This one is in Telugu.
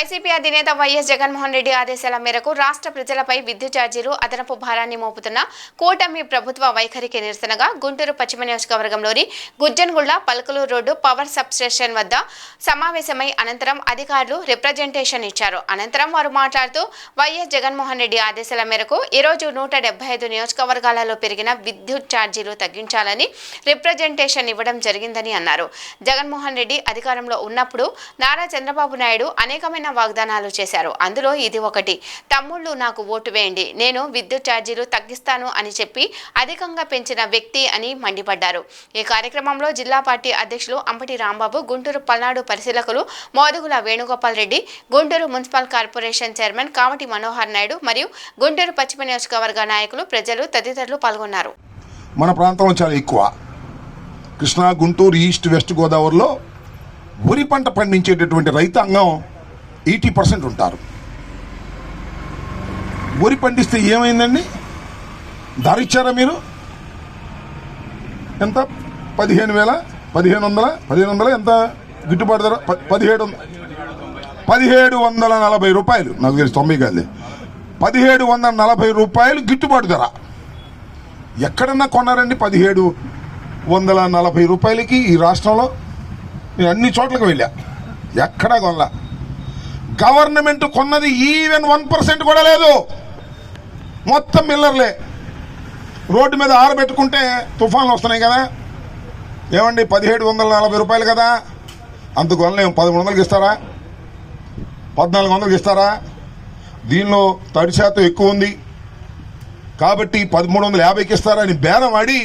వైసీపీ అధినేత వైఎస్ జగన్మోహన్ రెడ్డి ఆదేశాల మేరకు రాష్ట్ర ప్రజలపై విద్యుత్ ఛార్జీలు అదనపు భారాన్ని మోపుతున్న కూటమి ప్రభుత్వ వైఖరికి నిరసనగా గుంటూరు పశ్చిమ నియోజకవర్గంలోని గుజ్జన్గుళ్ల పల్కలూరు రోడ్డు పవర్ సబ్స్టేషన్ వద్ద సమావేశమై అనంతరం అధికారులు రిప్రజెంటేషన్ ఇచ్చారు. అనంతరం వారు మాట్లాడుతూ వైఎస్ జగన్మోహన్ రెడ్డి ఆదేశాల మేరకు ఈరోజు 175 నియోజకవర్గాలలో పెరిగిన విద్యుత్ ఛార్జీలు తగ్గించాలని రిప్రజెంటేషన్ ఇవ్వడం జరిగిందని అన్నారు. జగన్మోహన్ రెడ్డి అధికారంలో ఉన్నప్పుడు నారా చంద్రబాబు నాయుడు అనేకమైన వాగ్దానాలు చేశారు. అందులో ఇది ఒకటి. తమ్ముళ్ళు నాకు ఓటు వేయండి, నేను విద్యుత్ ఛార్జీలు తగ్గిస్తాను అని చెప్పి అధికంగా పెంచిన వ్యక్తి అని మండిపడ్డారు. ఈ కార్యక్రమంలో జిల్లా పార్టీ అధ్యక్షులు అంబటి రాంబాబు, గుంటూరు పల్నాడు పరిశీలకులు Modugula Venugopal Reddy, Guntur municipal corporation chairman Kamati Manohar Naidu మరియు గుంటూరు పశ్చిమ నియోజకవర్గ నాయకులు, ప్రజలు తదితరులు పాల్గొన్నారు. మన ప్రాంతంలో చాలా ఎక్కువ కృష్ణా, గుంటూరు, ఈస్ట్, వెస్ట్ గోదావరిలో వరి పంట పండించేటటువంటి రైతాంగం 80% ఉంటారు. వరి పండిస్తే ఏమైందండి? ధర ఇచ్చారా మీరు? ఎంత? 15,000 ఎంత గిట్టుబాటు ధర? 1740 రూపాయలు. నాకు తెలిసి 90 కాదు, 1740 రూపాయలు గిట్టుబాటు ధర. ఎక్కడన్నా కొన్నారండి 1740 రూపాయలకి? ఈ రాష్ట్రంలో నేను అన్ని చోట్లకు వెళ్ళా, ఎక్కడా కొనలా. గవర్నమెంట్ కొన్నది ఈవెన్ 1% కూడా లేదు. మొత్తం మిల్లర్లే. రోడ్డు మీద ఆరబెట్టుకుంటే తుఫాన్లు వస్తున్నాయి కదా. ఏమండి, 1740 రూపాయలు కదా, అంత కొనలేము. 1300కి ఇస్తారా? 1400కి ఇస్తారా? దీనిలో తడి శాతం ఎక్కువ ఉంది కాబట్టి 1350కి ఇస్తారా అని బేరం ఆడి